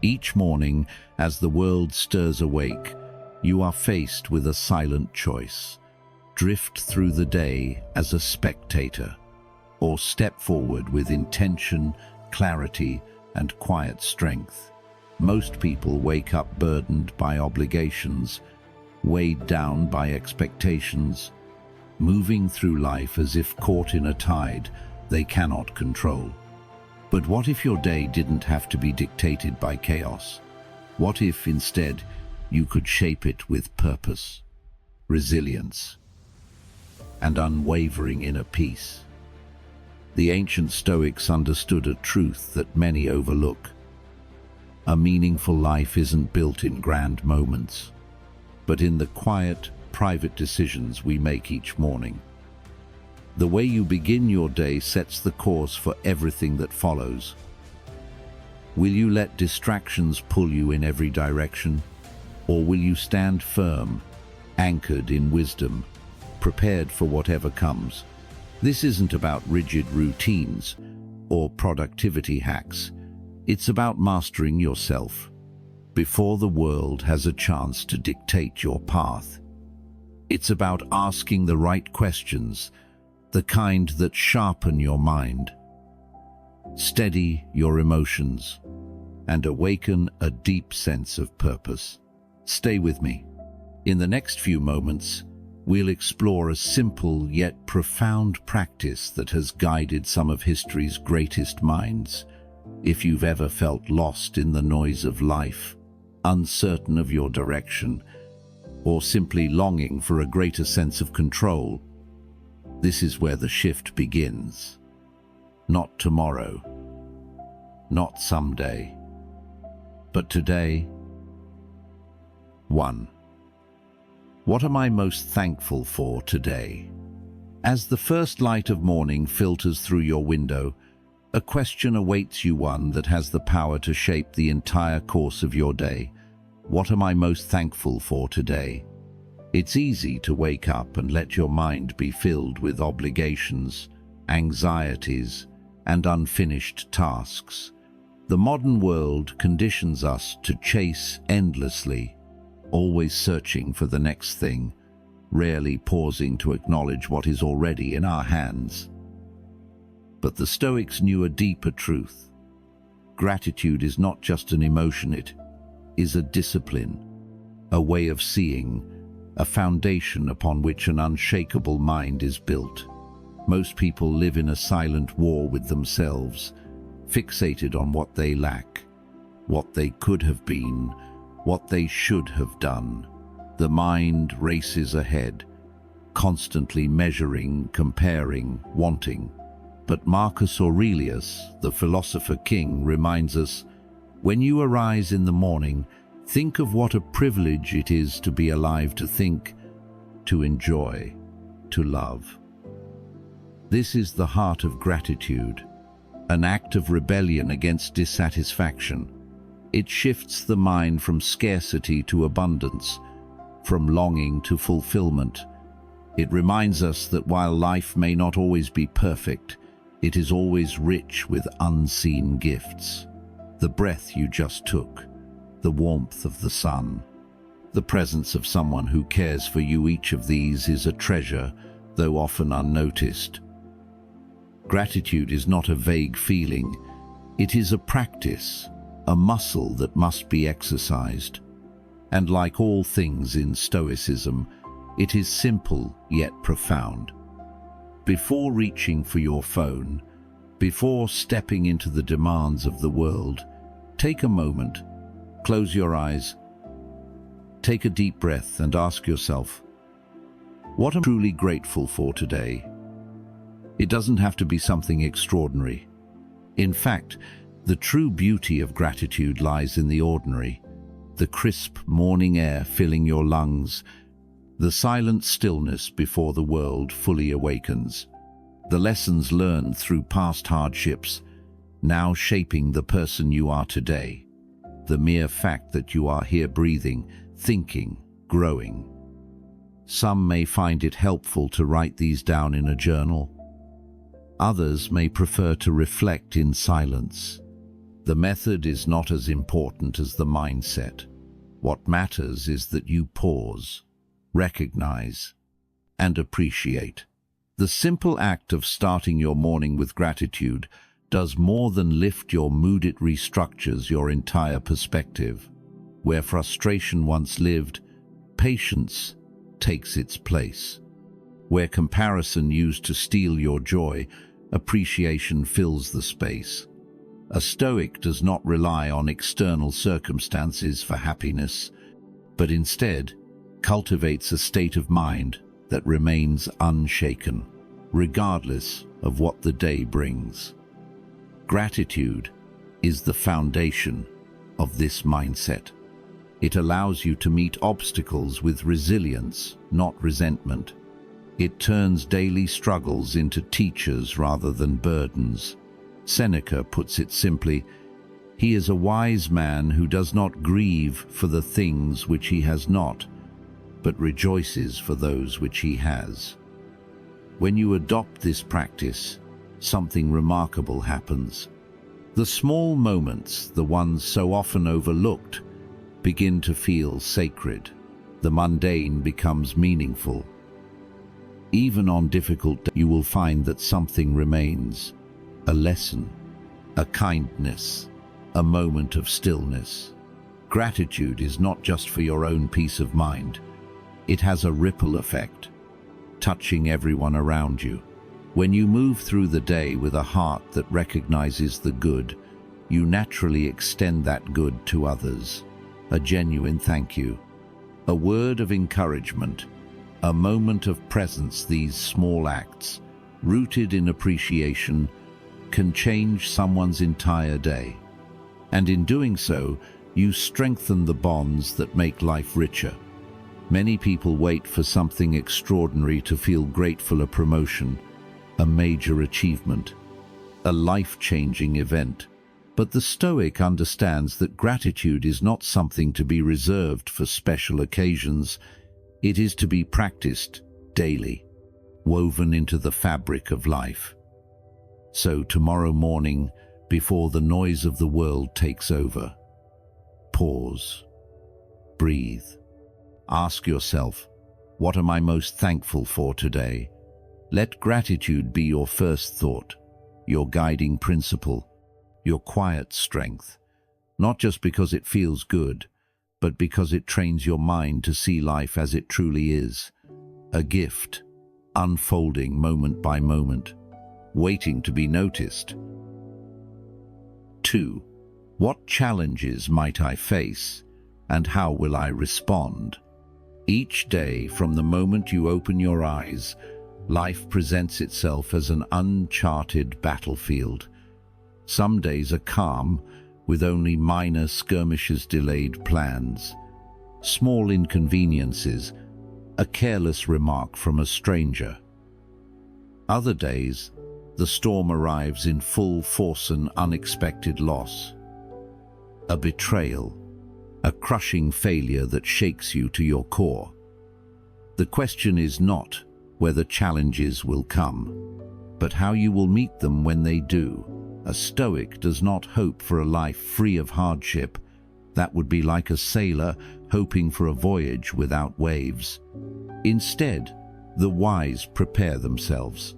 Each morning, as the world stirs awake, you are faced with a silent choice. Drift through the day as a spectator, or step forward with intention, clarity, and quiet strength. Most people wake up burdened by obligations, weighed down by expectations, moving through life as if caught in a tide they cannot control. But what if your day didn't have to be dictated by chaos? What if, instead, you could shape it with purpose, resilience, and unwavering inner peace? The ancient Stoics understood a truth that many overlook. A meaningful life isn't built in grand moments, but in the quiet, private decisions we make each morning. The way you begin your day sets the course for everything that follows. Will you let distractions pull you in every direction, or will you stand firm, anchored in wisdom, prepared for whatever comes? This isn't about rigid routines or productivity hacks. It's about mastering yourself before the world has a chance to dictate your path. It's about asking the right questions, the kind that sharpen your mind, steady your emotions, and awaken a deep sense of purpose. Stay with me. In the next few moments, we'll explore a simple yet profound practice that has guided some of history's greatest minds. If you've ever felt lost in the noise of life, uncertain of your direction, or simply longing for a greater sense of control, this is where the shift begins. Not tomorrow, not someday, but today. 1. What am I most thankful for today? As the first light of morning filters through your window, a question awaits you, one that has the power to shape the entire course of your day. What am I most thankful for today? It's easy to wake up and let your mind be filled with obligations, anxieties, and unfinished tasks. The modern world conditions us to chase endlessly, always searching for the next thing, rarely pausing to acknowledge what is already in our hands. But the Stoics knew a deeper truth. Gratitude is not just an emotion, it is a discipline, a way of seeing, a foundation upon which an unshakable mind is built. Most people live in a silent war with themselves, fixated on what they lack, what they could have been, what they should have done. The mind races ahead, constantly measuring, comparing, wanting. But Marcus Aurelius, the philosopher king, reminds us, when you arise in the morning, think of what a privilege it is to be alive, to think, to enjoy, to love. This is the heart of gratitude, an act of rebellion against dissatisfaction. It shifts the mind from scarcity to abundance, from longing to fulfillment. It reminds us that while life may not always be perfect, it is always rich with unseen gifts. The breath you just took, the warmth of the sun, the presence of someone who cares for you, each of these is a treasure, though often unnoticed. Gratitude is not a vague feeling. It is a practice, a muscle that must be exercised. And like all things in Stoicism, it is simple yet profound. Before reaching for your phone, before stepping into the demands of the world, take a moment, close your eyes, take a deep breath and ask yourself, what am I truly grateful for today? It doesn't have to be something extraordinary. In fact, the true beauty of gratitude lies in the ordinary, the crisp morning air filling your lungs, the silent stillness before the world fully awakens, the lessons learned through past hardships, now shaping the person you are today, the mere fact that you are here breathing, thinking, growing. Some may find it helpful to write these down in a journal. Others may prefer to reflect in silence, The method is not as important as the mindset. What matters is that you pause, recognize, and appreciate. The simple act of starting your morning with gratitude does more than lift your mood. It restructures your entire perspective. Where frustration once lived, patience takes its place. Where comparison used to steal your joy, appreciation fills the space. A Stoic does not rely on external circumstances for happiness, but instead cultivates a state of mind that remains unshaken, regardless of what the day brings. Gratitude is the foundation of this mindset. It allows you to meet obstacles with resilience, not resentment. It turns daily struggles into teachers rather than burdens. Seneca puts it simply, "He is a wise man who does not grieve for the things which he has not, but rejoices for those which he has." When you adopt this practice, something remarkable happens. The small moments, the ones so often overlooked, begin to feel sacred. The mundane becomes meaningful. Even on difficult days, you will find that something remains. A lesson, a kindness, a moment of stillness. Gratitude is not just for your own peace of mind. It has a ripple effect, touching everyone around you. When you move through the day with a heart that recognizes the good, you naturally extend that good to others. A genuine thank you, a word of encouragement, a moment of presence. These small acts, rooted in appreciation, can change someone's entire day. And in doing so, you strengthen the bonds that make life richer. Many people wait for something extraordinary to feel grateful: a promotion, a major achievement, a life-changing event. But the Stoic understands that gratitude is not something to be reserved for special occasions. It is to be practiced daily, woven into the fabric of life. So tomorrow morning, before the noise of the world takes over, pause, breathe. Ask yourself, what am I most thankful for today? Let gratitude be your first thought, your guiding principle, your quiet strength, not just because it feels good, but because it trains your mind to see life as it truly is, a gift, unfolding moment by moment, waiting to be noticed. 2. What challenges might I face, and how will I respond? Each day, from the moment you open your eyes, life presents itself as an uncharted battlefield. Some days are calm, with only minor skirmishes, delayed plans, small inconveniences, a careless remark from a stranger. Other days, the storm arrives in full force: an unexpected loss, a betrayal, a crushing failure that shakes you to your core. The question is not whether challenges will come, but how you will meet them when they do. A Stoic does not hope for a life free of hardship. That would be like a sailor hoping for a voyage without waves. Instead, the wise prepare themselves,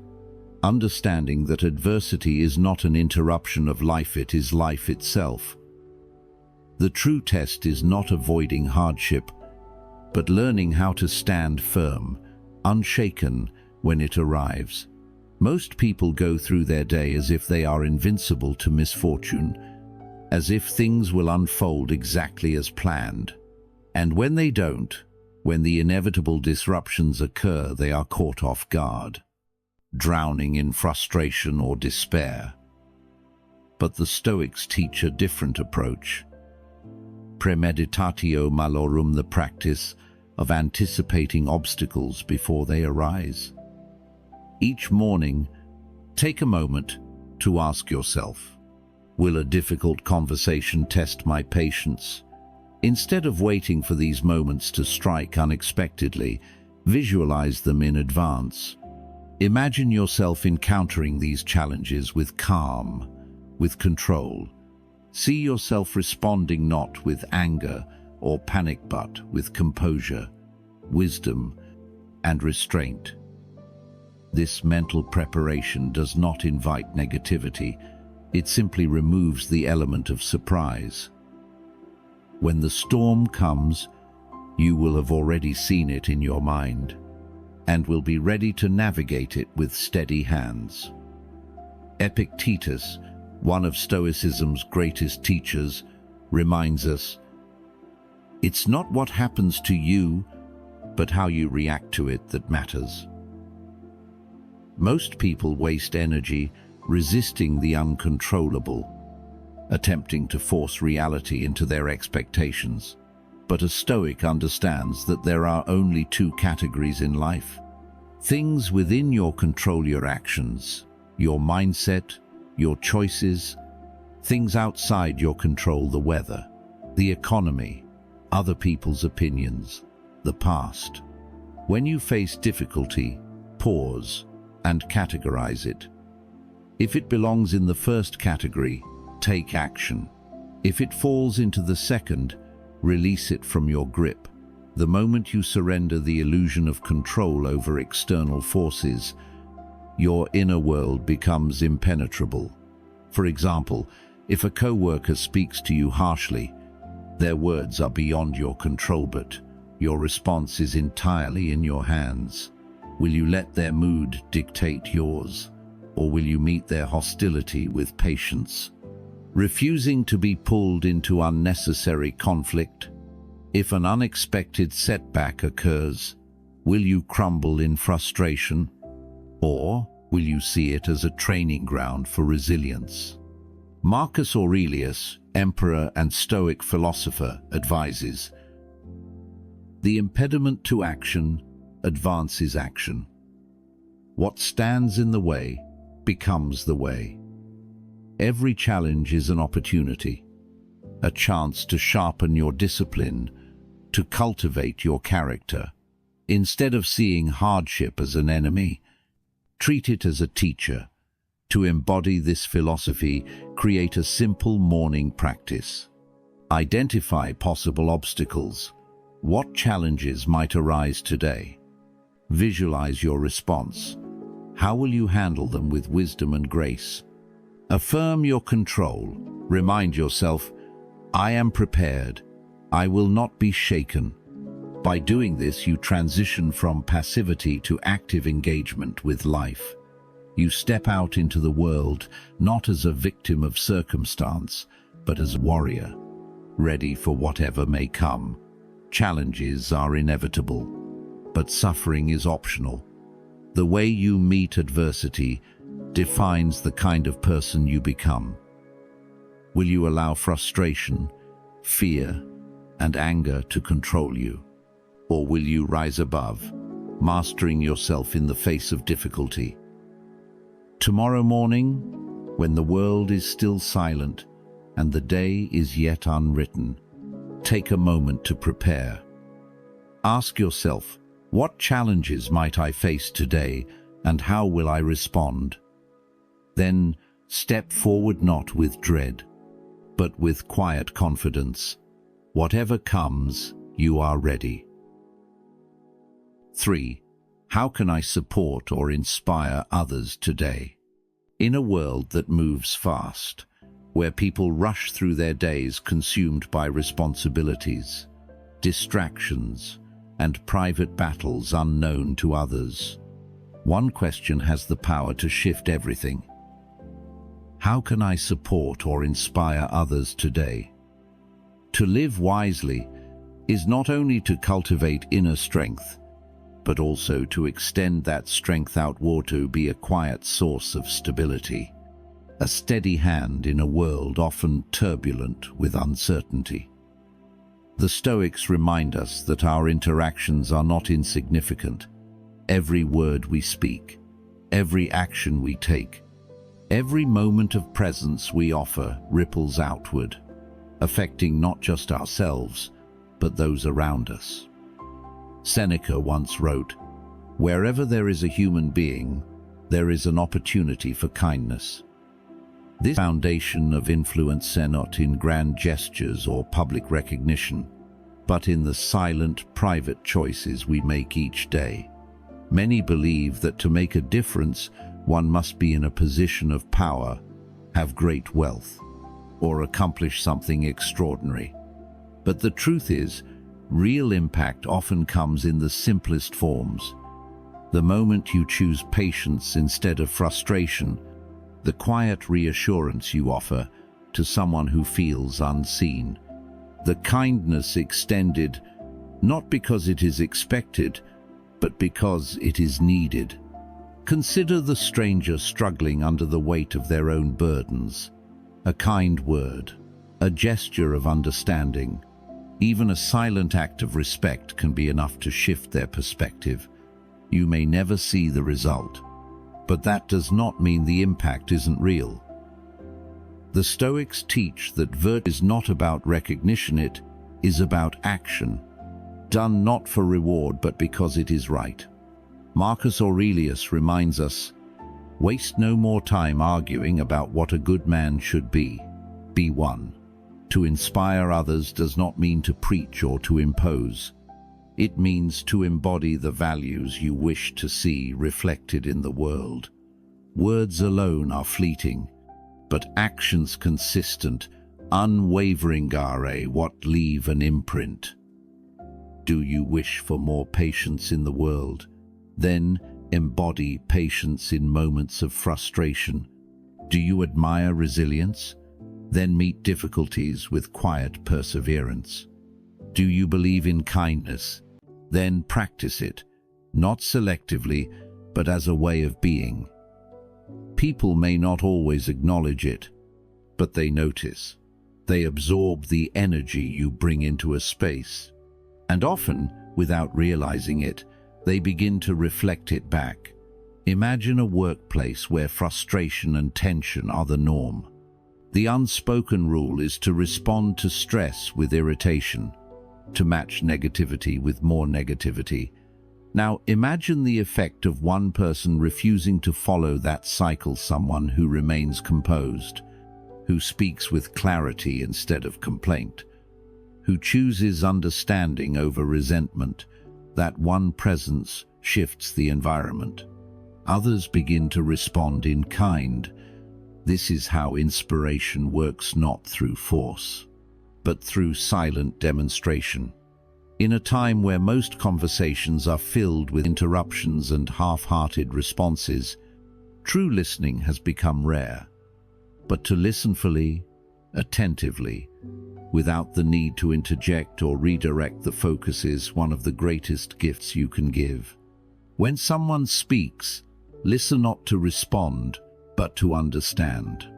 understanding that adversity is not an interruption of life, it is life itself. The true test is not avoiding hardship, but learning how to stand firm, unshaken when it arrives. Most people go through their day as if they are invincible to misfortune, as if things will unfold exactly as planned. And when they don't, when the inevitable disruptions occur, they are caught off guard, drowning in frustration or despair. But the Stoics teach a different approach. Premeditatio malorum, the practice of anticipating obstacles before they arise. Each morning, take a moment to ask yourself, will a difficult conversation test my patience? Instead of waiting for these moments to strike unexpectedly, visualize them in advance. Imagine yourself encountering these challenges with calm, with control, See yourself responding not with anger or panic but with composure, wisdom, and restraint. This mental preparation does not invite negativity, it simply removes the element of surprise. When the storm comes, you will have already seen it in your mind, and will be ready to navigate it with steady hands. Epictetus, one of Stoicism's greatest teachers, reminds us, "It's not what happens to you, but how you react to it that matters." Most people waste energy resisting the uncontrollable, attempting to force reality into their expectations. But a Stoic understands that there are only two categories in life. Things within your control: your actions, your mindset, your choices. Things outside your control: the weather, the economy, other people's opinions, the past. When you face difficulty, pause and categorize it. If it belongs in the first category, take action. If it falls into the second, release it from your grip. The moment you surrender the illusion of control over external forces, your inner world becomes impenetrable. For example, if a co-worker speaks to you harshly, their words are beyond your control, but your response is entirely in your hands. Will you let their mood dictate yours, or will you meet their hostility with patience, refusing to be pulled into unnecessary conflict? If an unexpected setback occurs, will you crumble in frustration, or will you see it as a training ground for resilience? Marcus Aurelius, emperor and Stoic philosopher, advises, "The impediment to action advances action. What stands in the way becomes the way." Every challenge is an opportunity, a chance to sharpen your discipline, to cultivate your character. Instead of seeing hardship as an enemy, treat it as a teacher. To embody this philosophy, create a simple morning practice. Identify possible obstacles. What challenges might arise today? Visualize your response. How will you handle them with wisdom and grace? Affirm your control. Remind yourself, "I am prepared. I will not be shaken." By doing this, you transition from passivity to active engagement with life. You step out into the world not as a victim of circumstance, but as a warrior, ready for whatever may come. Challenges are inevitable, but suffering is optional. The way you meet adversity defines the kind of person you become. Will you allow frustration, fear, and anger to control you? Or will you rise above, mastering yourself in the face of difficulty? Tomorrow morning, when the world is still silent and the day is yet unwritten, take a moment to prepare. Ask yourself, what challenges might I face today, and how will I respond? Then step forward not with dread, but with quiet confidence. Whatever comes, you are ready. 3. How can I support or inspire others today? In a world that moves fast, where people rush through their days consumed by responsibilities, distractions, and private battles unknown to others, one question has the power to shift everything. How can I support or inspire others today? To live wisely is not only to cultivate inner strength, but also to extend that strength outward, to be a quiet source of stability, a steady hand in a world often turbulent with uncertainty. The Stoics remind us that our interactions are not insignificant. Every word we speak, every action we take, every moment of presence we offer ripples outward, affecting not just ourselves, but those around us. Seneca once wrote, "Wherever there is a human being, there is an opportunity for kindness." This foundation of influence is not in grand gestures or public recognition, but in the silent, private choices we make each day. Many believe that to make a difference, one must be in a position of power, have great wealth, or accomplish something extraordinary. But the truth is, real impact often comes in the simplest forms. The moment you choose patience instead of frustration, the quiet reassurance you offer to someone who feels unseen, the kindness extended not because it is expected, but because it is needed. Consider the stranger struggling under the weight of their own burdens. A kind word, a gesture of understanding, even a silent act of respect can be enough to shift their perspective. You may never see the result, but that does not mean the impact isn't real. The Stoics teach that virtue is not about recognition, it is about action, done not for reward but because it is right. Marcus Aurelius reminds us, waste no more time arguing about what a good man should be. Be one. To inspire others does not mean to preach or to impose. It means to embody the values you wish to see reflected in the world. Words alone are fleeting, but actions consistent, unwavering are what leave an imprint. Do you wish for more patience in the world? Then embody patience in moments of frustration. Do you admire resilience? Then meet difficulties with quiet perseverance. Do you believe in kindness? Then practice it, not selectively, but as a way of being. People may not always acknowledge it, but they notice. They absorb the energy you bring into a space. And often, without realizing it, they begin to reflect it back. Imagine a workplace where frustration and tension are the norm. The unspoken rule is to respond to stress with irritation, to match negativity with more negativity. Now imagine the effect of one person refusing to follow that cycle, someone who remains composed, who speaks with clarity instead of complaint, who chooses understanding over resentment. That one presence shifts the environment. Others begin to respond in kind. This is how inspiration works, not through force, but through silent demonstration. In a time where most conversations are filled with interruptions and half-hearted responses, true listening has become rare. But to listen fully, attentively, without the need to interject or redirect the focus is one of the greatest gifts you can give. When someone speaks, listen not to respond, but to understand.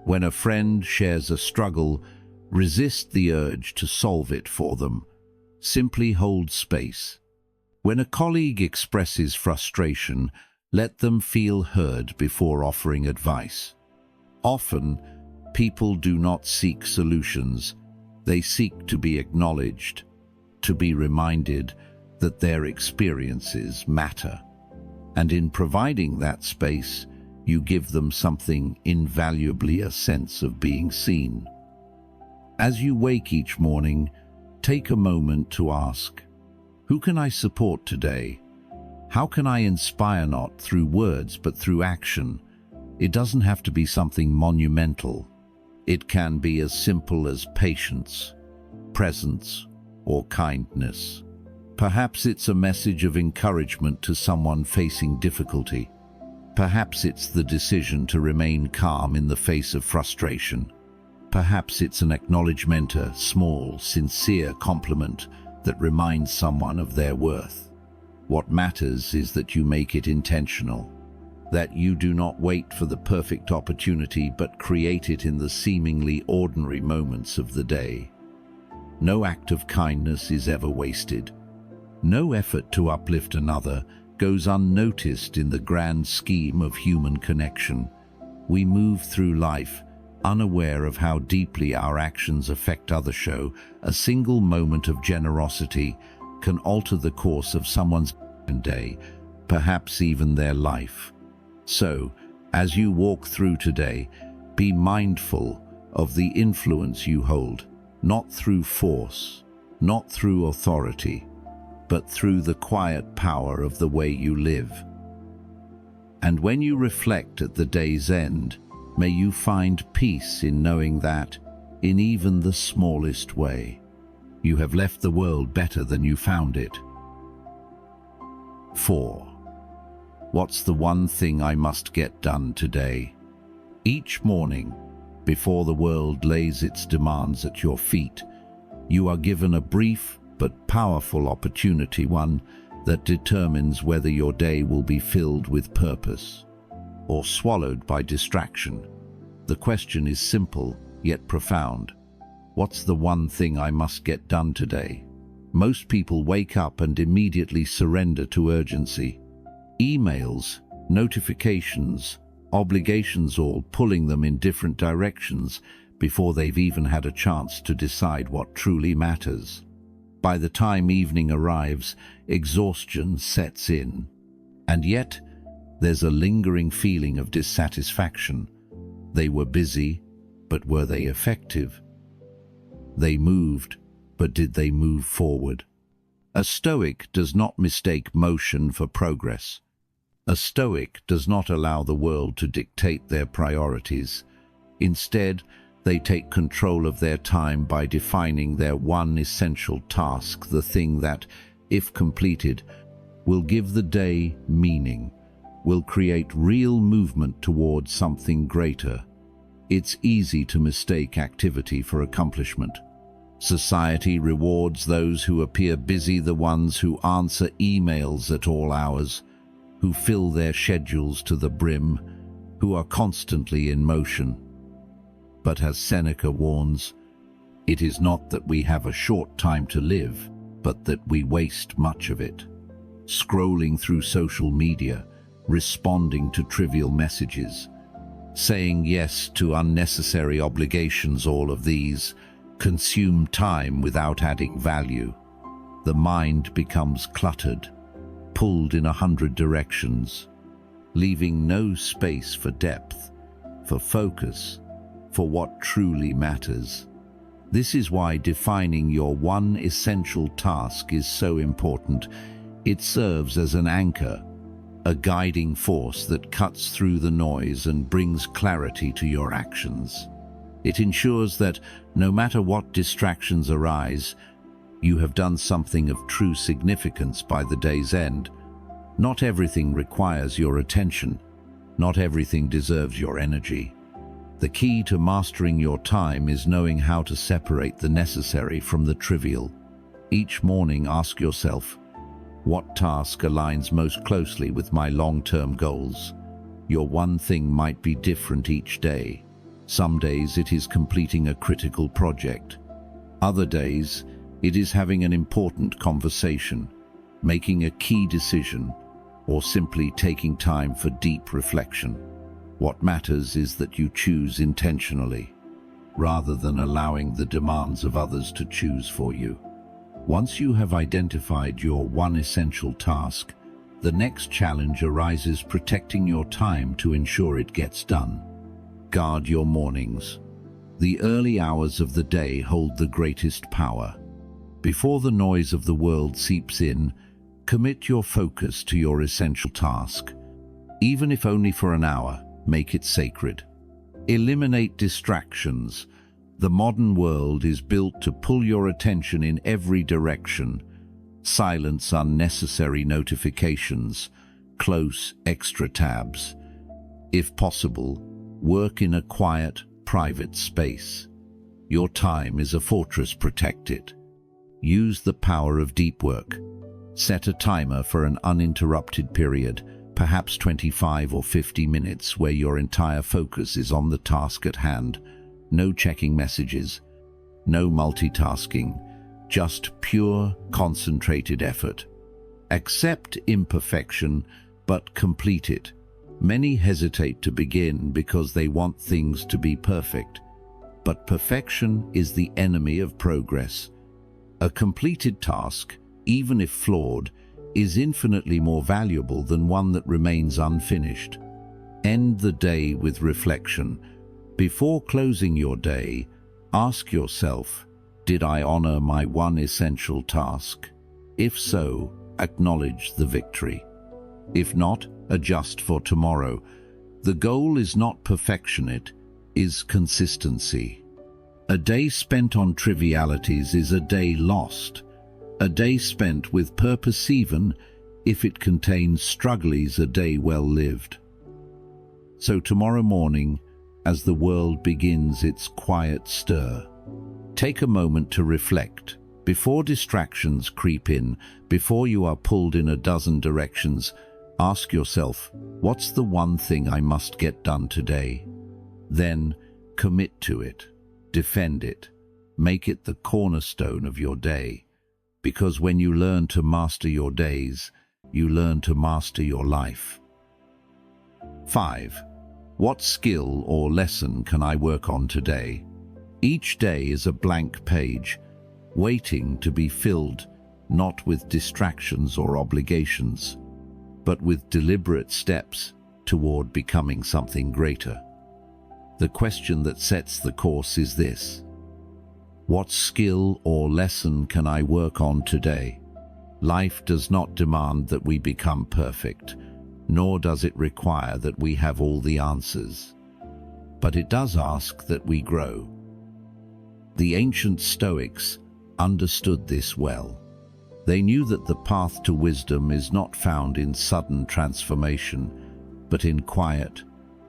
When a friend shares a struggle, resist the urge to solve it for them. Simply hold space. When a colleague expresses frustration, let them feel heard before offering advice. Often, people do not seek solutions. They seek to be acknowledged, to be reminded that their experiences matter. And in providing that space, you give them something invaluably, a sense of being seen. As you wake each morning, take a moment to ask, who can I support today? How can I inspire not through words but through action? It doesn't have to be something monumental. It can be as simple as patience, presence, or kindness. Perhaps it's a message of encouragement to someone facing difficulty. Perhaps it's the decision to remain calm in the face of frustration. Perhaps it's an acknowledgement, a small, sincere compliment that reminds someone of their worth. What matters is that you make it intentional, that you do not wait for the perfect opportunity but create it in the seemingly ordinary moments of the day. No act of kindness is ever wasted. No effort to uplift another goes unnoticed in the grand scheme of human connection. We move through life unaware of how deeply our actions affect others. A single moment of generosity can alter the course of someone's day, perhaps even their life. So, as you walk through today, Be mindful of the influence you hold, not through force, not through authority, but through the quiet power of the way you live. And when you reflect at the day's end, may you find peace in knowing that, in even the smallest way, you have left the world better than you found it. 4. What's the one thing I must get done today? Each morning, before the world lays its demands at your feet, you are given a brief but powerful opportunity, one that determines whether your day will be filled with purpose or swallowed by distraction. The question is simple, yet profound. What's the one thing I must get done today? Most people wake up and immediately surrender to urgency. Emails, notifications, obligations, all pulling them in different directions before they've even had a chance to decide what truly matters. By the time evening arrives, exhaustion sets in. And yet, there's a lingering feeling of dissatisfaction. They were busy, but were they effective? They moved, but did they move forward? A Stoic does not mistake motion for progress. A Stoic does not allow the world to dictate their priorities. Instead, they take control of their time by defining their one essential task, the thing that, if completed, will give the day meaning, will create real movement towards something greater. It's easy to mistake activity for accomplishment. Society rewards those who appear busy, the ones who answer emails at all hours, who fill their schedules to the brim, who are constantly in motion. But as Seneca warns, it is not that we have a short time to live, but that we waste much of it. Scrolling through social media, responding to trivial messages, saying yes to unnecessary obligations, all of these consume time without adding value. The mind becomes cluttered, pulled in 100 directions, leaving no space for depth, for focus, for what truly matters. This is why defining your one essential task is so important. It serves as an anchor, a guiding force that cuts through the noise and brings clarity to your actions. It ensures that, no matter what distractions arise, you have done something of true significance by the day's end. Not everything requires your attention. Not everything deserves your energy. The key to mastering your time is knowing how to separate the necessary from the trivial. Each morning, ask yourself, what task aligns most closely with my long-term goals? Your one thing might be different each day. Some days it is completing a critical project. Other days it is having an important conversation, making a key decision, or simply taking time for deep reflection. What matters is that you choose intentionally, rather than allowing the demands of others to choose for you. Once you have identified your one essential task, the next challenge arises: protecting your time to ensure it gets done. Guard your mornings. The early hours of the day hold the greatest power. Before the noise of the world seeps in, commit your focus to your essential task. Even if only for an hour, make it sacred. Eliminate distractions. The modern world is built to pull your attention in every direction. Silence unnecessary notifications. Close extra tabs. If possible, work in a quiet, private space. Your time is a fortress, protect it. Use the power of deep work. Set a timer for an uninterrupted period, perhaps 25 or 50 minutes, where your entire focus is on the task at hand. No checking messages, no multitasking, just pure, concentrated effort. Accept imperfection, but complete it. Many hesitate to begin because they want things to be perfect. But perfection is the enemy of progress. A completed task, even if flawed, is infinitely more valuable than one that remains unfinished. End the day with reflection. Before closing your day, ask yourself, did I honor my one essential task? If so, acknowledge the victory. If not, adjust for tomorrow. The goal is not perfection, it is consistency. A day spent on trivialities is a day lost. A day spent with purpose, even if it contains struggle, is a day well lived. So tomorrow morning, as the world begins its quiet stir, take a moment to reflect. Before distractions creep in, before you are pulled in a dozen directions, ask yourself, what's the one thing I must get done today? Then commit to it, defend it, make it the cornerstone of your day. Because when you learn to master your days, you learn to master your life. 5. What skill or lesson can I work on today? Each day is a blank page, waiting to be filled, not with distractions or obligations, but with deliberate steps toward becoming something greater. The question that sets the course is this: what skill or lesson can I work on today? Life does not demand that we become perfect, nor does it require that we have all the answers. But it does ask that we grow. The ancient Stoics understood this well. They knew that the path to wisdom is not found in sudden transformation, but in quiet,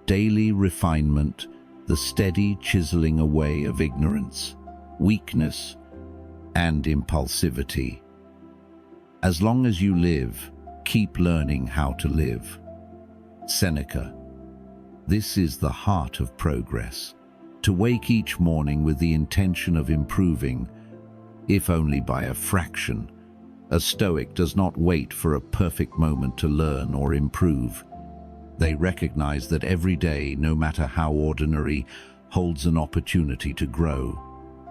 daily refinement, the steady chiseling away of ignorance, weakness, and impulsivity. As long as you live, keep learning how to live. Seneca. This is the heart of progress. To wake each morning with the intention of improving, if only by a fraction. A Stoic does not wait for a perfect moment to learn or improve. They recognize that every day, no matter how ordinary, holds an opportunity to grow.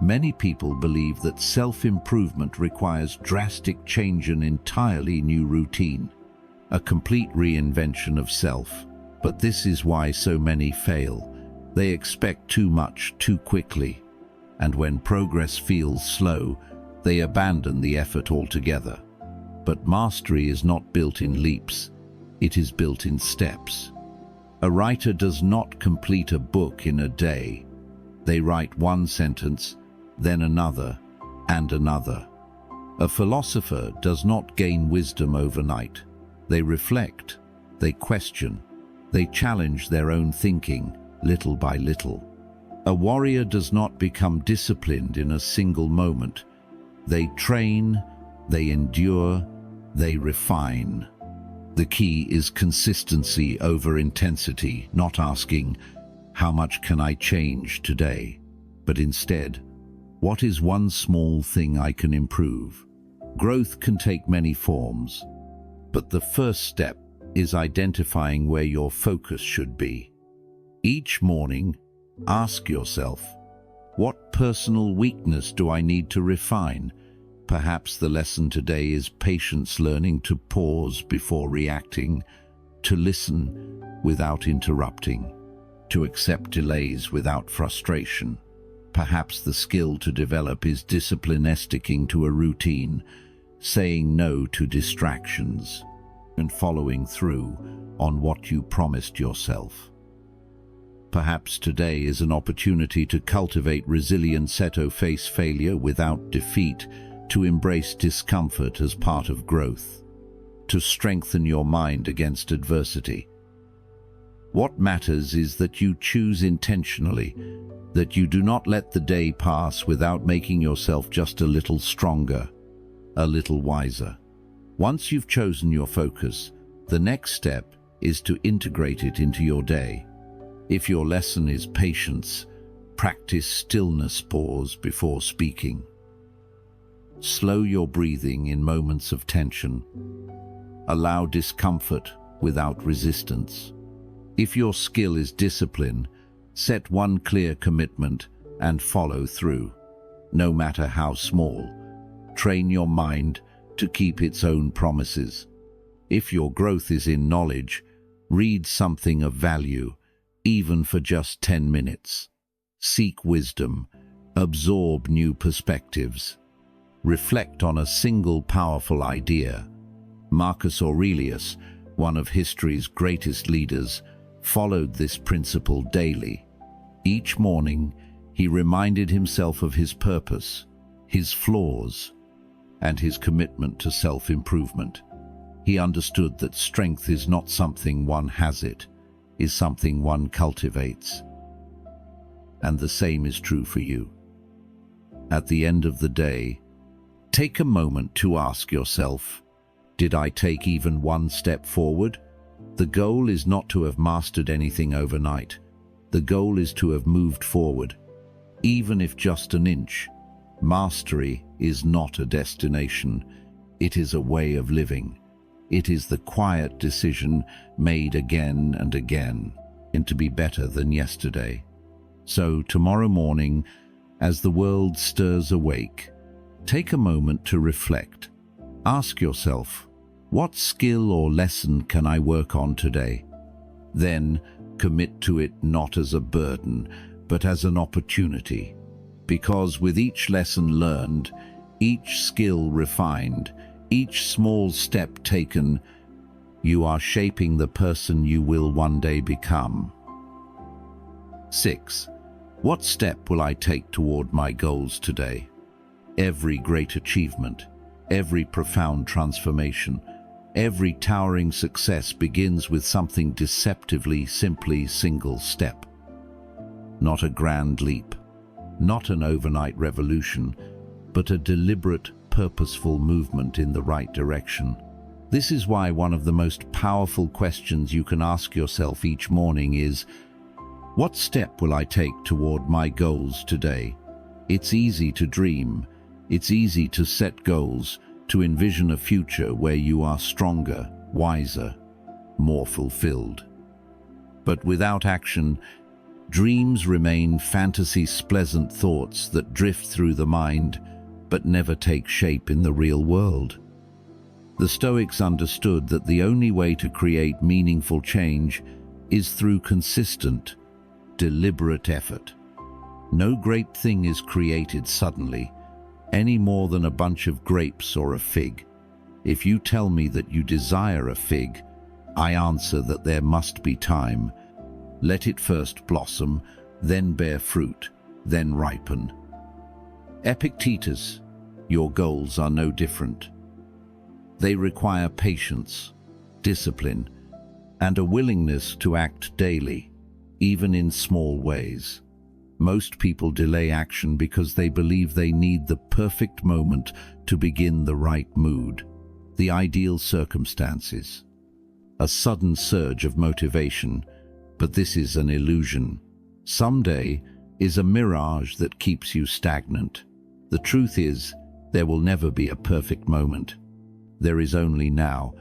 Many people believe that self-improvement requires drastic change, an entirely new routine, a complete reinvention of self. But this is why so many fail. They expect too much too quickly, and when progress feels slow, they abandon the effort altogether. But mastery is not built in leaps, it is built in steps. A writer does not complete a book in a day. They write one sentence, then another, and another. A philosopher does not gain wisdom overnight. They reflect, they question, they challenge their own thinking, little by little. A warrior does not become disciplined in a single moment. They train, they endure, they refine. The key is consistency over intensity, not asking, how much can I change today? But instead, what is one small thing I can improve? Growth can take many forms, but the first step is identifying where your focus should be. Each morning, ask yourself, what personal weakness do I need to refine? Perhaps the lesson today is patience, learning to pause before reacting, to listen without interrupting, to accept delays without frustration. Perhaps the skill to develop is discipline, sticking to a routine, saying no to distractions, and following through on what you promised yourself. Perhaps today is an opportunity to cultivate resilience, to face failure without defeat, to embrace discomfort as part of growth, to strengthen your mind against adversity. What matters is that you choose intentionally, that you do not let the day pass without making yourself just a little stronger, a little wiser. Once you've chosen your focus, the next step is to integrate it into your day. If your lesson is patience, practice stillness, pause before speaking. Slow your breathing in moments of tension. Allow discomfort without resistance. If your skill is discipline, set one clear commitment and follow through. No matter how small, train your mind to keep its own promises. If your growth is in knowledge, read something of value, even for just 10 minutes. Seek wisdom, absorb new perspectives, reflect on a single powerful idea. Marcus Aurelius, one of history's greatest leaders, followed this principle daily. Each morning, he reminded himself of his purpose, his flaws, and his commitment to self-improvement. He understood that strength is not something one has, it is something one cultivates. And the same is true for you. At the end of the day, take a moment to ask yourself, did I take even one step forward? The goal is not to have mastered anything overnight. The goal is to have moved forward, even if just an inch. Mastery is not a destination. It is a way of living. It is the quiet decision made again and again and to be better than yesterday. So tomorrow morning, as the world stirs awake, take a moment to reflect. Ask yourself, what skill or lesson can I work on today? Then commit to it not as a burden, but as an opportunity. Because with each lesson learned, each skill refined, each small step taken, you are shaping the person you will one day become. 6. What step will I take toward my goals today? Every great achievement, every profound transformation, every towering success begins with something deceptively simply single step. Not a grand leap, not an overnight revolution, but a deliberate, purposeful movement in the right direction. This is why one of the most powerful questions you can ask yourself each morning is, what step will I take toward my goals today? It's easy to dream. It's easy to set goals, to envision a future where you are stronger, wiser, more fulfilled. But without action, dreams remain fantasies, pleasant thoughts that drift through the mind, but never take shape in the real world. The Stoics understood that the only way to create meaningful change is through consistent, deliberate effort. No great thing is created suddenly, any more than a bunch of grapes or a fig. If you tell me that you desire a fig, I answer that there must be time. Let it first blossom, then bear fruit, then ripen. Epictetus, your goals are no different. They require patience, discipline, and a willingness to act daily, even in small ways. Most people delay action because they believe they need the perfect moment to begin the right mood, the ideal circumstances, a sudden surge of motivation, but this is an illusion. Someday is a mirage that keeps you stagnant. The truth is, there will never be a perfect moment. There is only now.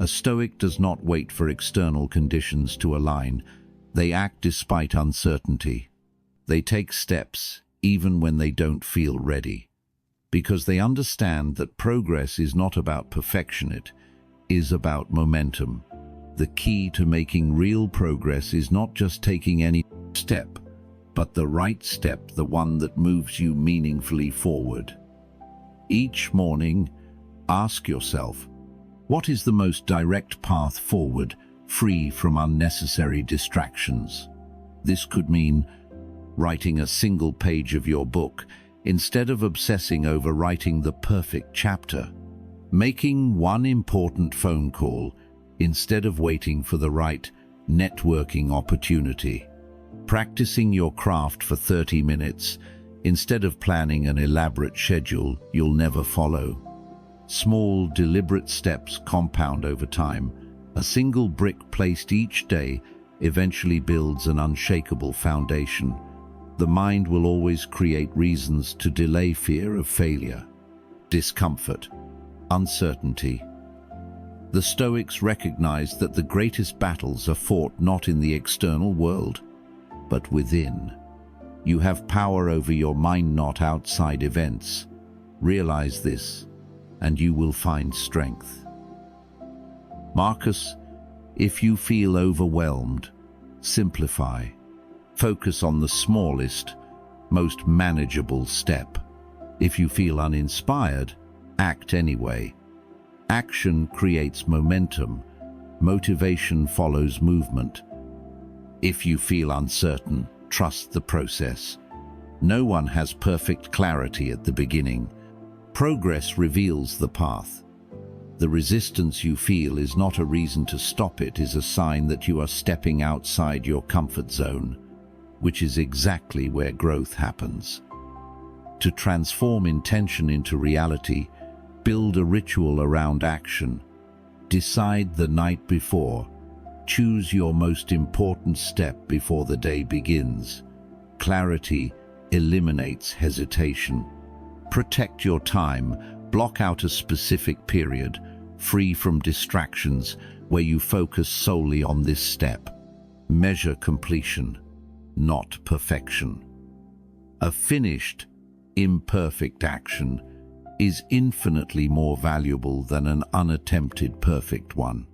A Stoic does not wait for external conditions to align. They act despite uncertainty. They take steps even when they don't feel ready, because they understand that progress is not about perfection, it is about momentum. The key to making real progress is not just taking any step, but the right step, the one that moves you meaningfully forward. Each morning, ask yourself, what is the most direct path forward, free from unnecessary distractions? This could mean writing a single page of your book instead of obsessing over writing the perfect chapter, making one important phone call instead of waiting for the right networking opportunity, practicing your craft for 30 minutes instead of planning an elaborate schedule you'll never follow. Small, deliberate steps compound over time. A single brick placed each day eventually builds an unshakable foundation. The mind will always create reasons to delay fear of failure, discomfort, uncertainty. The Stoics recognized that the greatest battles are fought not in the external world, but within. You have power over your mind, not outside events. Realize this, and you will find strength. Marcus, if you feel overwhelmed, Simplify. Focus on the smallest, most manageable step. If you feel uninspired, act anyway. Action creates momentum. Motivation follows movement. If you feel uncertain, trust the process. No one has perfect clarity at the beginning. Progress reveals the path. The resistance you feel is not a reason to stop, it is a sign that you are stepping outside your comfort zone, which is exactly where growth happens. To transform intention into reality, build a ritual around action. Decide the night before. Choose your most important step before the day begins. Clarity eliminates hesitation. Protect your time. Block out a specific period, free from distractions, where you focus solely on this step. Measure completion, not perfection. A finished, imperfect action is infinitely more valuable than an unattempted perfect one.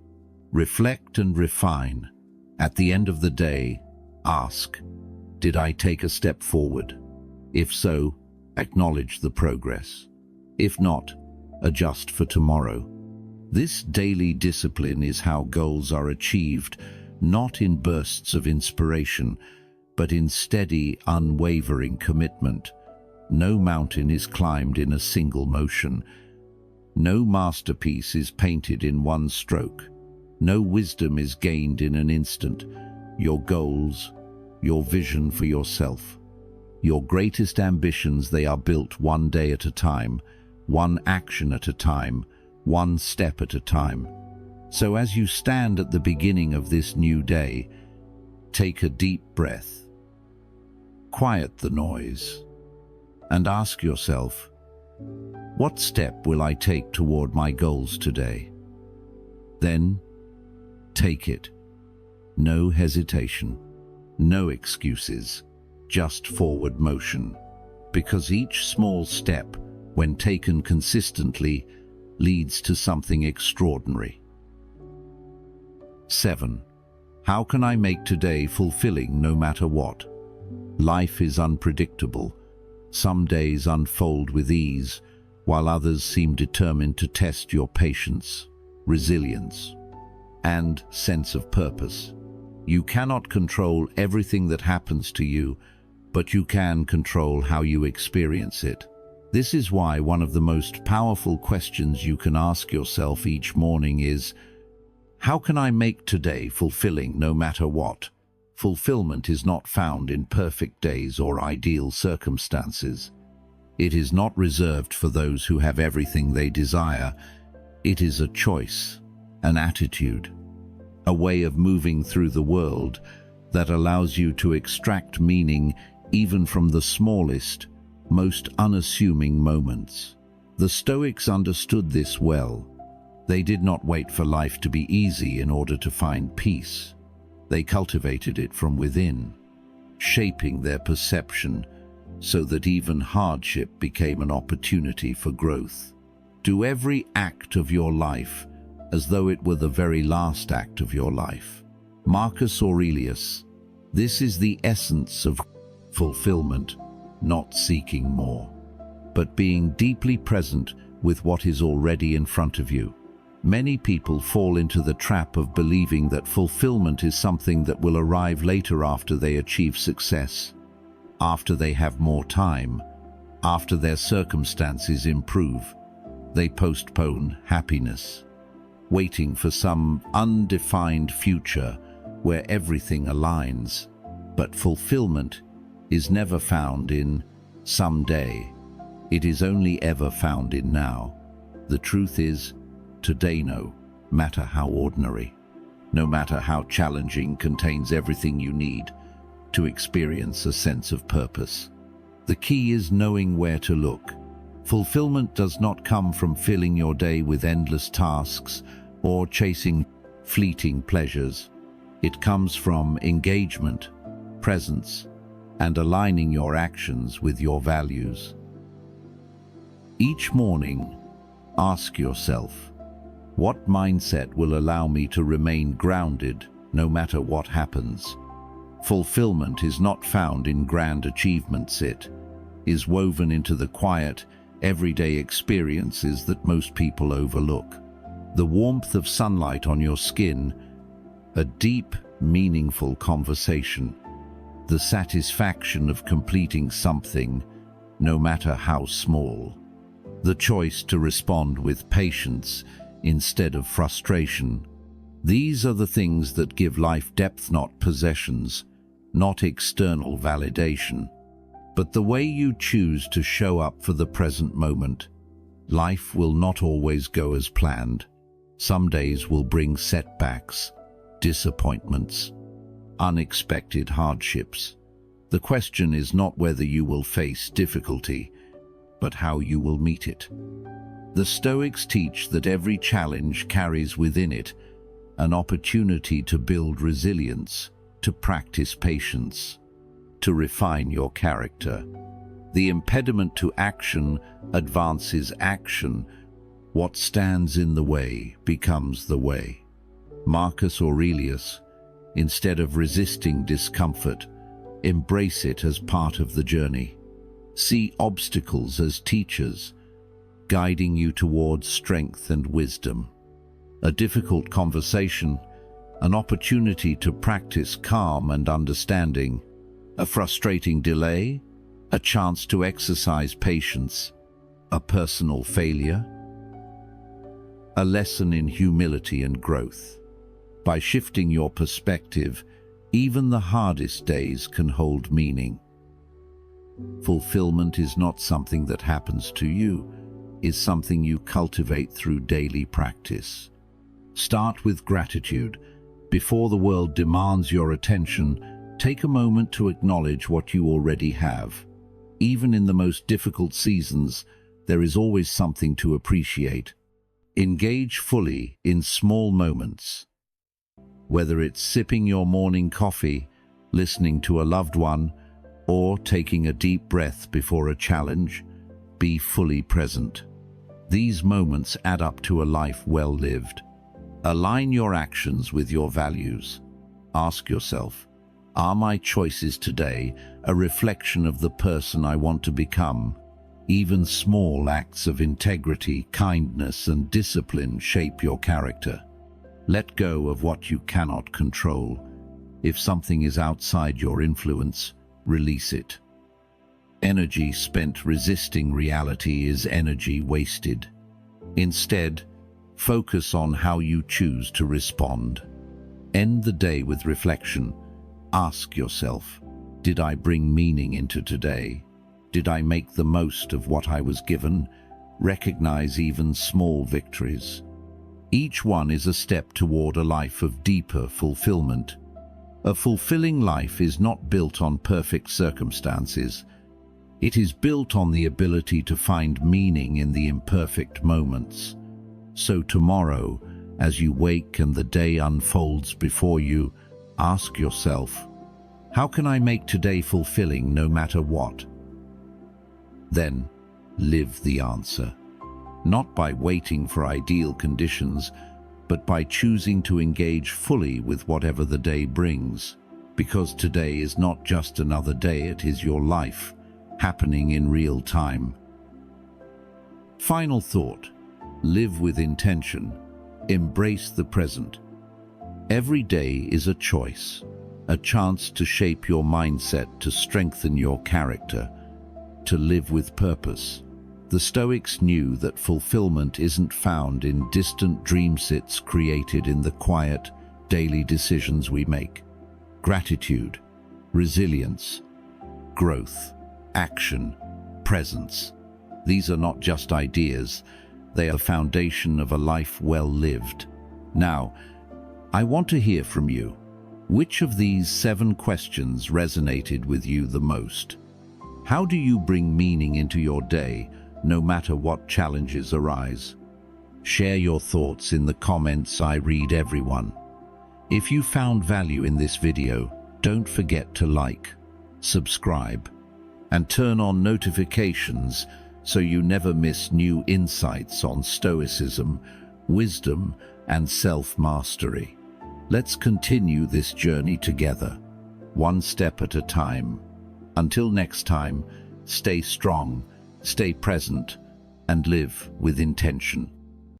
Reflect and refine. At the end of the day, ask, did I take a step forward? If so, acknowledge the progress. If not, adjust for tomorrow. This daily discipline is how goals are achieved, not in bursts of inspiration, but in steady, unwavering commitment. No mountain is climbed in a single motion. No masterpiece is painted in one stroke. No wisdom is gained in an instant. Your goals, your vision for yourself, your greatest ambitions, they are built one day at a time, one action at a time, one step at a time. So as you stand at the beginning of this new day, take a deep breath, quiet the noise, and ask yourself, what step will I take toward my goals today? Then, take it. No hesitation, no excuses, just forward motion. Because each small step, when taken consistently, leads to something extraordinary. 7. How can I make today fulfilling no matter what? Life is unpredictable. Some days unfold with ease, while others seem determined to test your patience, resilience, and sense of purpose. You cannot control everything that happens to you, but you can control how you experience it. This is why one of the most powerful questions you can ask yourself each morning is, how can I make today fulfilling no matter what? Fulfillment is not found in perfect days or ideal circumstances. It is not reserved for those who have everything they desire. It is a choice, an attitude, a way of moving through the world that allows you to extract meaning even from the smallest, most unassuming moments. The Stoics understood this well. They did not wait for life to be easy in order to find peace. They cultivated it from within, shaping their perception so that even hardship became an opportunity for growth. Do every act of your life as though it were the very last act of your life. Marcus Aurelius. This is the essence of fulfillment, not seeking more, but being deeply present with what is already in front of you. Many people fall into the trap of believing that fulfillment is something that will arrive later after they achieve success, after they have more time, after their circumstances improve. They postpone happiness, waiting for some undefined future where everything aligns. But fulfillment is never found in someday. It is only ever found in now. The truth is, today, no matter how ordinary, no matter how challenging, contains everything you need to experience a sense of purpose. The key is knowing where to look. Fulfillment does not come from filling your day with endless tasks or chasing fleeting pleasures. It comes from engagement, presence, and aligning your actions with your values. Each morning, ask yourself, what mindset will allow me to remain grounded no matter what happens? Fulfillment is not found in grand achievements. It is woven into the quiet, everyday experiences that most people overlook. The warmth of sunlight on your skin, a deep, meaningful conversation, the satisfaction of completing something, no matter how small. The choice to respond with patience instead of frustration. These are the things that give life depth, not possessions, not external validation, but the way you choose to show up for the present moment. Life will not always go as planned. Some days will bring setbacks, disappointments, unexpected hardships. The question is not whether you will face difficulty, but how you will meet it. The Stoics teach that every challenge carries within it an opportunity to build resilience, to practice patience, to refine your character. The impediment to action advances action. What stands in the way becomes the way. Marcus Aurelius, instead of resisting discomfort, embrace it as part of the journey. See obstacles as teachers, guiding you towards strength and wisdom. A difficult conversation, an opportunity to practice calm and understanding. A frustrating delay, a chance to exercise patience. A personal failure, a lesson in humility and growth. By shifting your perspective, even the hardest days can hold meaning. Fulfillment is not something that happens to you, it's something you cultivate through daily practice. Start with gratitude. Before the world demands your attention, take a moment to acknowledge what you already have. Even in the most difficult seasons, there is always something to appreciate. Engage fully in small moments. Whether it's sipping your morning coffee, listening to a loved one, or taking a deep breath before a challenge, be fully present. These moments add up to a life well lived. Align your actions with your values. Ask yourself, are my choices today a reflection of the person I want to become? Even small acts of integrity, kindness, and discipline shape your character. Let go of what you cannot control. If something is outside your influence, release it. Energy spent resisting reality is energy wasted. Instead, focus on how you choose to respond. End the day with reflection. Ask yourself, did I bring meaning into today? Did I make the most of what I was given? Recognize even small victories. Each one is a step toward a life of deeper fulfillment. A fulfilling life is not built on perfect circumstances. It is built on the ability to find meaning in the imperfect moments. So tomorrow, as you wake and the day unfolds before you, ask yourself, how can I make today fulfilling no matter what? Then, live the answer. Not by waiting for ideal conditions, but by choosing to engage fully with whatever the day brings. Because today is not just another day, it is your life, happening in real time. Final thought, live with intention. Embrace the present. Every day is a choice, a chance to shape your mindset, to strengthen your character, to live with purpose. The Stoics knew that fulfillment isn't found in distant dream sits created in the quiet, daily decisions we make. Gratitude, resilience, growth, action, presence. These are not just ideas, they are the foundation of a life well lived. Now, I want to hear from you. Which of these 7 questions resonated with you the most? How do you bring meaning into your day, no matter what challenges arise? Share your thoughts in the comments. I read everyone. If you found value in this video, don't forget to like, subscribe, and turn on notifications so you never miss new insights on Stoicism, wisdom, and self-mastery. Let's continue this journey together. one step at a time. Until next time, stay strong, stay present, and live with intention.